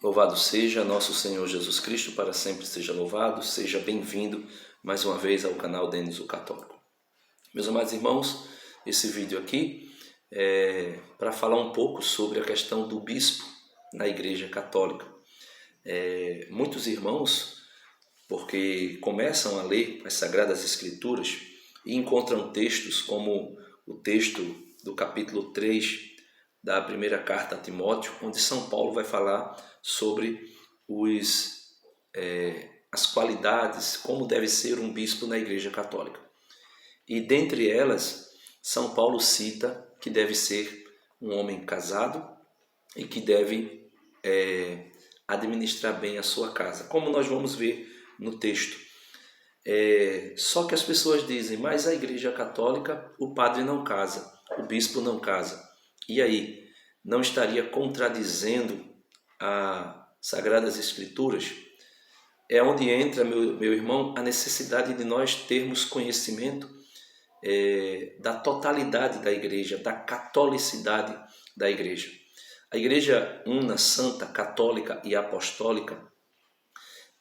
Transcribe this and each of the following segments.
Louvado seja nosso Senhor Jesus Cristo, para sempre seja louvado, seja bem-vindo mais uma vez ao canal Denis o Católico. Meus amados irmãos, esse vídeo aqui é para falar um pouco sobre a questão do bispo na Igreja Católica. Muitos irmãos, porque começam a ler as Sagradas Escrituras e encontram textos como o texto do capítulo 3 da primeira carta a Timóteo, onde São Paulo vai falar sobre as qualidades, como deve ser um bispo na Igreja Católica. E dentre elas, São Paulo cita que deve ser um homem casado e que deve administrar bem a sua casa, como nós vamos ver no texto. Só que as pessoas dizem, mas a Igreja Católica, o padre não casa, o bispo não casa. E aí, não estaria contradizendo as Sagradas Escrituras? É onde entra, meu irmão, a necessidade de nós termos conhecimento da totalidade da Igreja, da catolicidade da Igreja. A Igreja Una, Santa, Católica e Apostólica,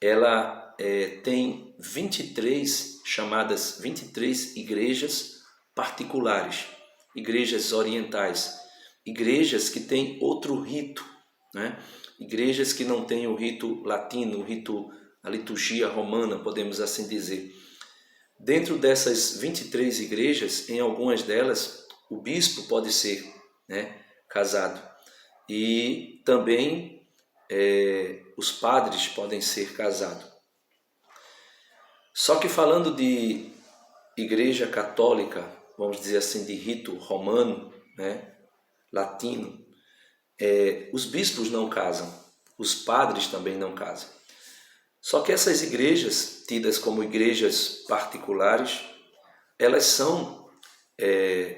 ela tem 23 igrejas particulares, igrejas orientais, igrejas que têm outro rito, né? Igrejas que não têm o rito latino, a liturgia romana, podemos assim dizer. Dentro dessas 23 igrejas, em algumas delas, o bispo pode ser, né, casado. E também os padres podem ser casados. Só que falando de Igreja Católica, vamos dizer assim, de rito romano, né, latino, os bispos não casam, os padres também não casam. Só que essas igrejas, tidas como igrejas particulares, elas são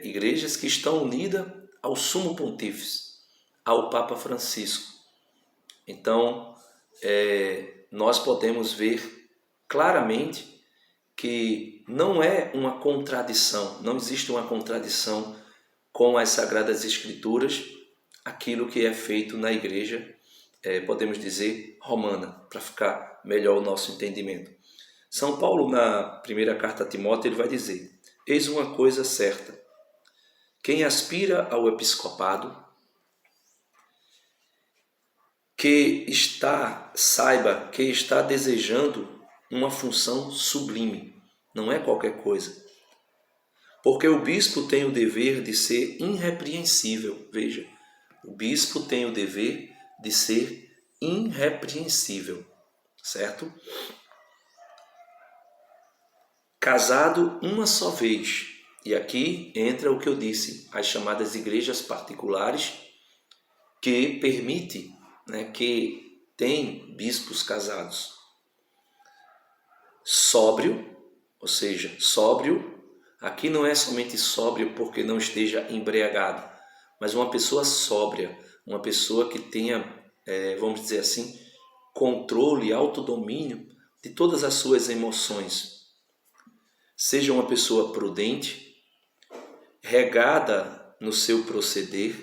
igrejas que estão unidas ao Sumo Pontífice, ao Papa Francisco. Então, nós podemos ver claramente que não é uma contradição, não existe uma contradição com as Sagradas Escrituras, aquilo que é feito na igreja, podemos dizer, romana, para ficar melhor o nosso entendimento. São Paulo, na primeira carta a Timóteo, ele vai dizer: eis uma coisa certa, quem aspira ao episcopado, saiba que está desejando uma função sublime, não é qualquer coisa. Porque o bispo tem o dever de ser irrepreensível. Veja, o bispo tem o dever de ser irrepreensível, certo? Casado uma só vez. E aqui entra o que eu disse, as chamadas igrejas particulares, que permite, né, que tem bispos casados. Sóbrio, ou seja, sóbrio, aqui não é somente sóbrio porque não esteja embriagado, mas uma pessoa sóbria, uma pessoa que tenha, vamos dizer assim, controle, autodomínio de todas as suas emoções. Seja uma pessoa prudente, regada no seu proceder,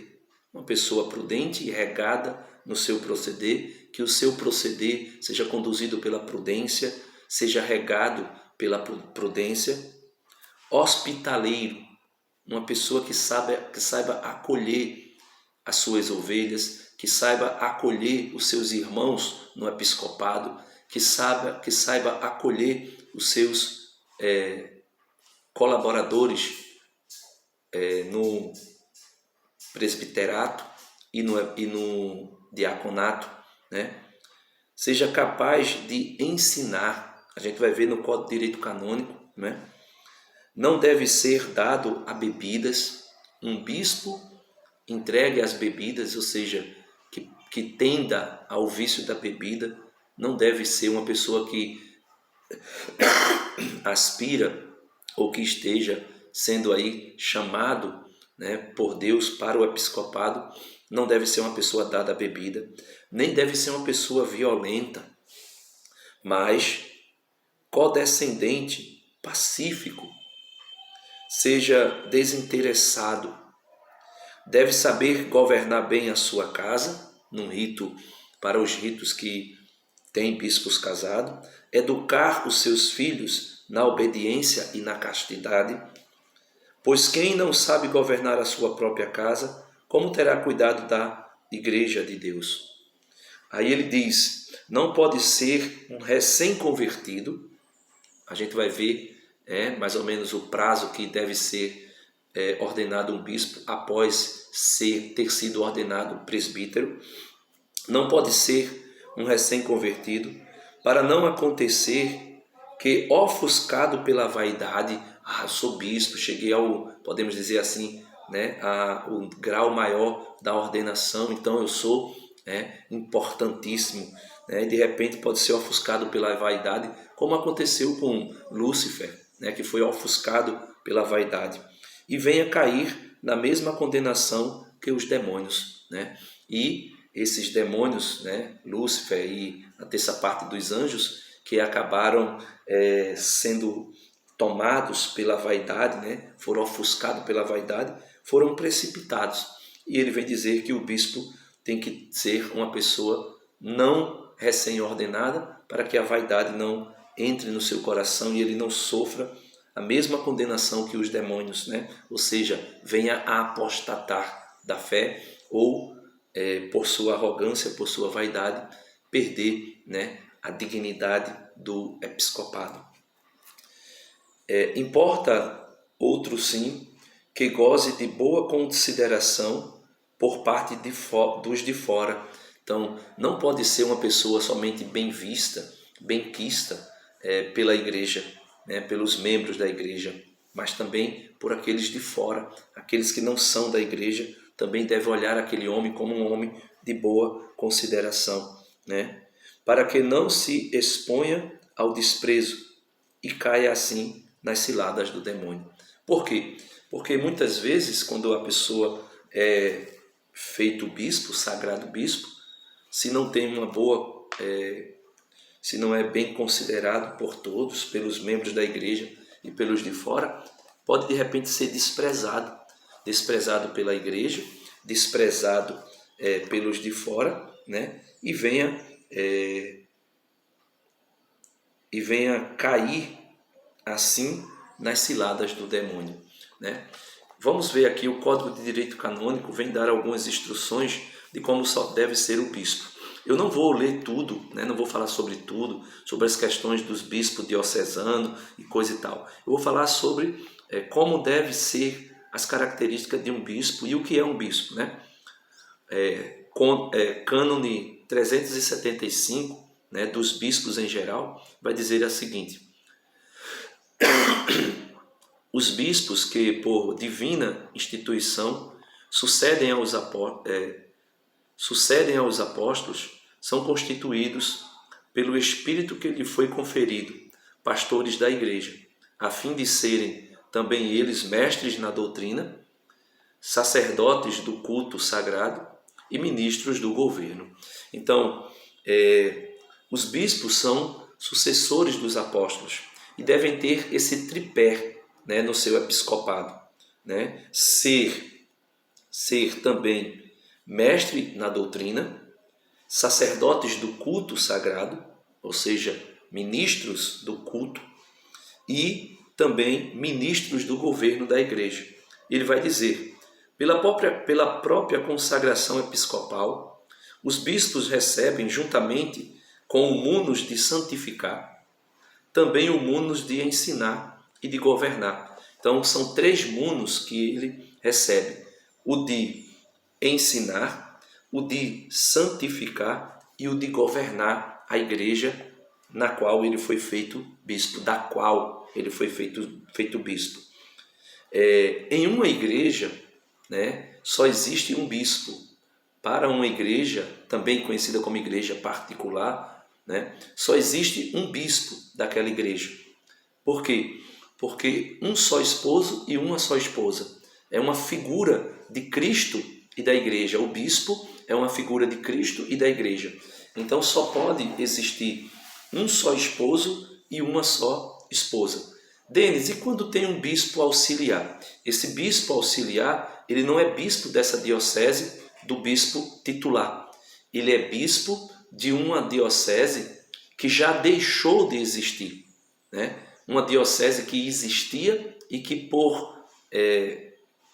uma pessoa prudente e regada no seu proceder, que o seu proceder seja conduzido pela prudência, seja regado pela prudência. Hospitaleiro, uma pessoa que saiba acolher as suas ovelhas, que saiba acolher os seus irmãos no episcopado, que saiba acolher os seus colaboradores no presbiterato e no diaconato, né? Seja capaz de ensinar. A gente vai ver no Código de Direito Canônico, né? Não deve ser dado a bebidas. Um bispo entregue às bebidas, ou seja, que tenda ao vício da bebida, não deve ser uma pessoa que aspira ou que esteja sendo aí chamado, né, por Deus para o episcopado. Não deve ser uma pessoa dada à bebida, nem deve ser uma pessoa violenta, mas condescendente, pacífico, seja desinteressado, deve saber governar bem a sua casa, num rito para os ritos que têm bispos casados, educar os seus filhos na obediência e na castidade, pois quem não sabe governar a sua própria casa, como terá cuidado da igreja de Deus? Aí ele diz, não pode ser um recém-convertido, a gente vai ver mais ou menos o prazo que deve ser ordenado um bispo após ter sido ordenado presbítero. Não pode ser um recém-convertido, para não acontecer que, ofuscado pela vaidade, sou bispo, cheguei ao, podemos dizer assim, o grau maior da ordenação, então eu sou importantíssimo. E de repente pode ser ofuscado pela vaidade, como aconteceu com Lúcifer, que foi ofuscado pela vaidade, e venha cair na mesma condenação que os demônios. E esses demônios, Lúcifer e a terça parte dos anjos, que acabaram sendo tomados pela vaidade, foram ofuscados pela vaidade, foram precipitados. E ele vem dizer que o bispo tem que ser uma pessoa não recém-ordenada, para que a vaidade não entre no seu coração e ele não sofra a mesma condenação que os demônios, ou seja, venha a apostatar da fé ou, por sua arrogância, por sua vaidade, perder a dignidade do episcopado. Importa, outro sim, que goze de boa consideração por parte dos de fora. Então, não pode ser uma pessoa somente bem vista, bem quista pela igreja, pelos membros da igreja, mas também por aqueles de fora, aqueles que não são da igreja, também devem olhar aquele homem como um homem de boa consideração, para que não se exponha ao desprezo e caia assim nas ciladas do demônio. Por quê? Porque muitas vezes, quando a pessoa é feito bispo, sagrado bispo, se não tem uma boa, se não é bem considerado por todos, pelos membros da igreja e pelos de fora, pode de repente ser desprezado pela igreja, desprezado pelos de fora, e venha cair assim nas ciladas do demônio. Vamos ver aqui, o Código de Direito Canônico vem dar algumas instruções de como só deve ser o bispo. Eu não vou ler tudo, não vou falar sobre tudo, sobre as questões dos bispos diocesanos e coisa e tal. Eu vou falar sobre como deve ser as características de um bispo e o que é um bispo. Cânone 375, dos bispos em geral, vai dizer a seguinte: os bispos que, por divina instituição, sucedem aos apóstolos, são constituídos pelo Espírito que lhe foi conferido, pastores da igreja, a fim de serem também eles mestres na doutrina, sacerdotes do culto sagrado e ministros do governo. Então, os bispos são sucessores dos apóstolos e devem ter esse tripé no seu episcopado, ser também mestre na doutrina, sacerdotes do culto sagrado, ou seja, ministros do culto, e também ministros do governo da igreja. Ele vai dizer, pela própria consagração episcopal, os bispos recebem, juntamente com o munus de santificar, também o munus de ensinar e de governar. Então, são 3 munus que ele recebe: o de ensinar, o de santificar e o de governar a igreja na qual ele foi feito bispo, da qual ele foi feito bispo. Em uma igreja, só existe um bispo. Para uma igreja, também conhecida como igreja particular, só existe um bispo daquela igreja. Por quê? Porque um só esposo e uma só esposa. É uma figura de Cristo e da igreja. O bispo é uma figura de Cristo e da igreja. Então só pode existir um só esposo e uma só esposa. Denis, e quando tem um bispo auxiliar? Esse bispo auxiliar, ele não é bispo dessa diocese do bispo titular. ele é bispo de uma diocese que já deixou de existir, né? Uma diocese que existia e que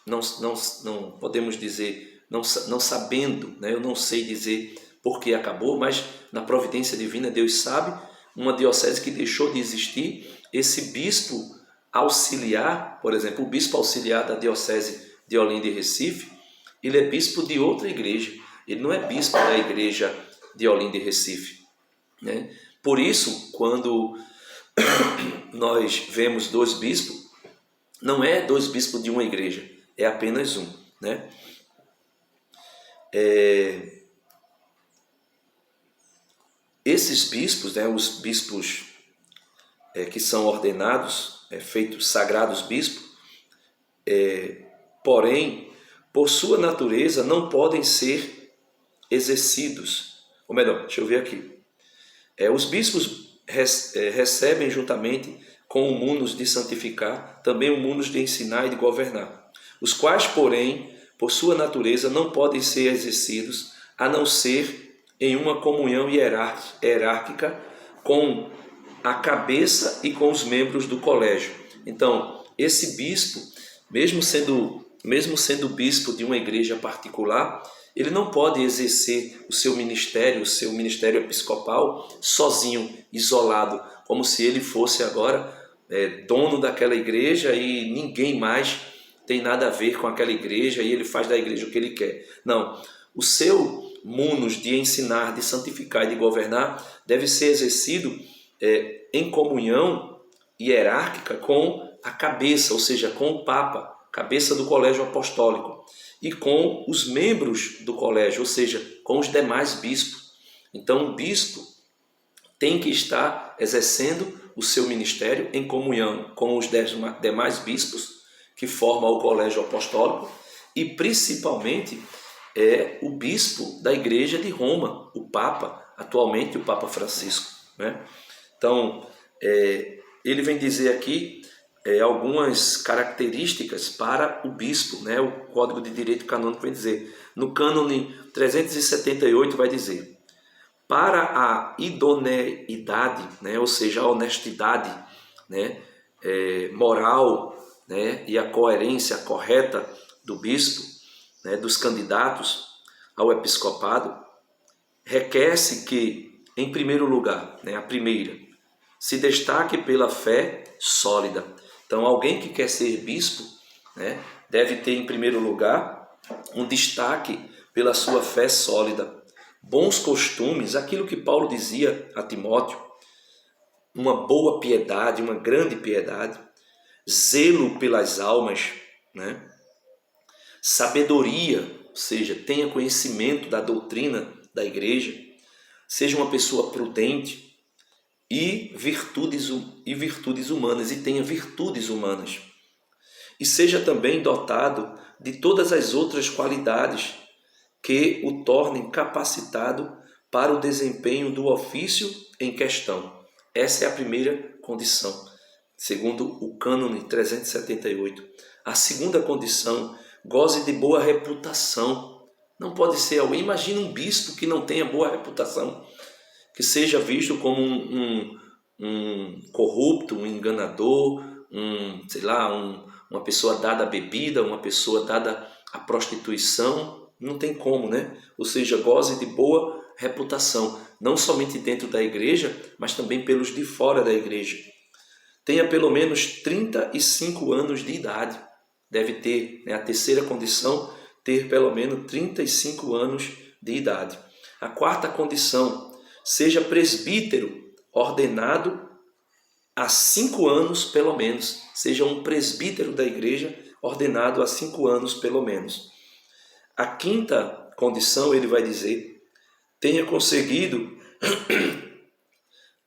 não podemos dizer, não sabendo, né? Eu não sei dizer por que acabou, mas na providência divina Deus sabe, uma diocese que deixou de existir, esse bispo auxiliar, por exemplo, o bispo auxiliar da diocese de Olinda e Recife, ele é bispo de outra igreja, ele não é bispo da igreja de Olinda e Recife, né? Por isso, quando nós vemos dois bispos, não é dois bispos de uma igreja, é apenas um, né? Esses bispos, né, os bispos que são ordenados, feitos sagrados bispos, porém, por sua natureza, não podem ser exercidos. Ou melhor, deixa eu ver aqui. Os bispos recebem juntamente com o munus de santificar, também o munus de ensinar e de governar, os quais, porém, por sua natureza, não podem ser exercidos, a não ser em uma comunhão hierárquica com a cabeça e com os membros do colégio. Então, esse bispo, mesmo sendo bispo de uma igreja particular, ele não pode exercer o seu ministério episcopal sozinho, isolado, como se ele fosse agora dono daquela igreja e ninguém mais tem nada a ver com aquela igreja e ele faz da igreja o que ele quer. Não, o seu munus de ensinar, de santificar e de governar deve ser exercido em comunhão hierárquica com a cabeça, ou seja, com o Papa, cabeça do colégio apostólico, e com os membros do colégio, ou seja, com os demais bispos. Então, o bispo tem que estar exercendo o seu ministério em comunhão com os demais bispos que formam o colégio apostólico e, principalmente, o bispo da Igreja de Roma, o Papa, atualmente o Papa Francisco, né? Então, ele vem dizer aqui algumas características para o bispo, né? O Código de Direito Canônico vem dizer, no cânone 378 vai dizer, para a idoneidade, né? Ou seja, a honestidade, né? Moral, né? E a coerência correta do bispo, né? Dos candidatos ao episcopado, requer-se que, em primeiro lugar, né? A primeira, se destaque pela fé sólida. Então, alguém que quer ser bispo, né, deve ter, em primeiro lugar, um destaque pela sua fé sólida. Bons costumes, aquilo que Paulo dizia a Timóteo, uma boa piedade, uma grande piedade, zelo pelas almas, né, sabedoria, ou seja, tenha conhecimento da doutrina da igreja, seja uma pessoa prudente, e virtudes humanas, e tenha virtudes humanas. E seja também dotado de todas as outras qualidades que o tornem capacitado para o desempenho do ofício em questão. Essa é a primeira condição, segundo o cânone 378. A segunda condição, goze de boa reputação. Não pode ser alguém, imagina um bispo que não tenha boa reputação, que seja visto como um corrupto, um enganador, uma pessoa dada à bebida, uma pessoa dada à prostituição, não tem como, né? Ou seja, goze de boa reputação, não somente dentro da igreja, mas também pelos de fora da igreja. Tenha pelo menos 35 anos de idade, deve ter, né, a terceira condição, ter pelo menos 35 anos de idade. A quarta condição, seja presbítero ordenado há 5 anos pelo menos, seja um presbítero da igreja ordenado há 5 anos pelo menos. A quinta condição, ele vai dizer, tenha conseguido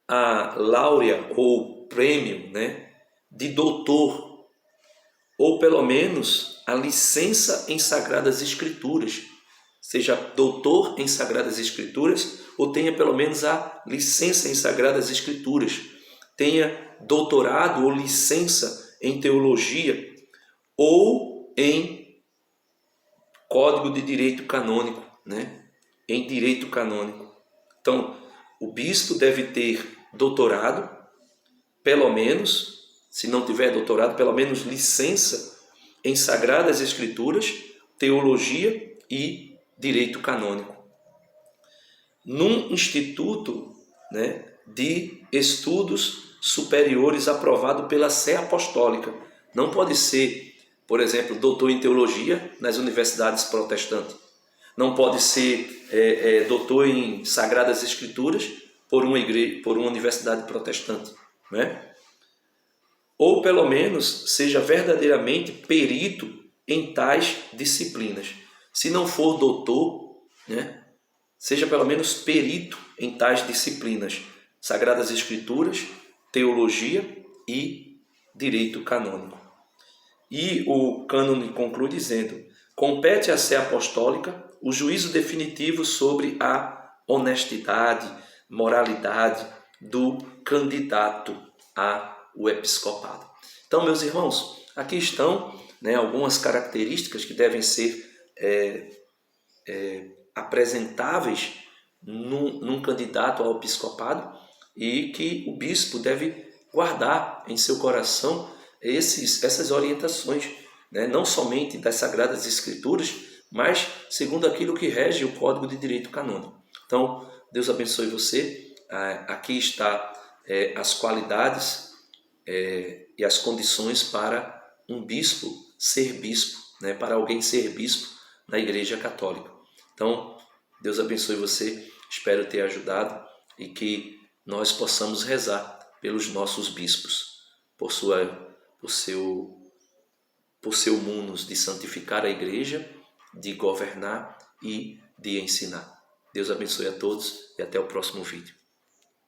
a láurea ou prêmio, né, de doutor, ou pelo menos a licença em Sagradas Escrituras, seja doutor em Sagradas Escrituras, ou tenha pelo menos a licença em Sagradas Escrituras, tenha doutorado ou licença em teologia, ou em Código de Direito Canônico, né? em direito canônico. Então, o bispo deve ter doutorado, pelo menos, se não tiver doutorado, pelo menos licença em Sagradas Escrituras, teologia e direito canônico. Num instituto, né, de estudos superiores aprovado pela Sé Apostólica. Não pode ser, por exemplo, doutor em teologia nas universidades protestantes. Não pode ser doutor em Sagradas Escrituras por uma universidade protestante, né? Ou pelo menos seja verdadeiramente perito em tais disciplinas. Se não for doutor, né, seja pelo menos perito em tais disciplinas: Sagradas Escrituras, teologia e direito canônico. E o cânone conclui dizendo: compete à Sé Apostólica o juízo definitivo sobre a honestidade, moralidade do candidato ao episcopado. Então, meus irmãos, aqui estão, né, algumas características que devem ser apresentáveis num candidato ao episcopado e que o bispo deve guardar em seu coração essas orientações, né? Não somente das Sagradas Escrituras, mas segundo aquilo que rege o Código de Direito Canônico. Então, Deus abençoe você. Aqui está as qualidades e as condições para um bispo ser bispo, né? Para alguém ser bispo na Igreja Católica. Então, Deus abençoe você. Espero ter ajudado e que nós possamos rezar pelos nossos bispos, por seu munus de santificar a igreja, de governar e de ensinar. Deus abençoe a todos e até o próximo vídeo.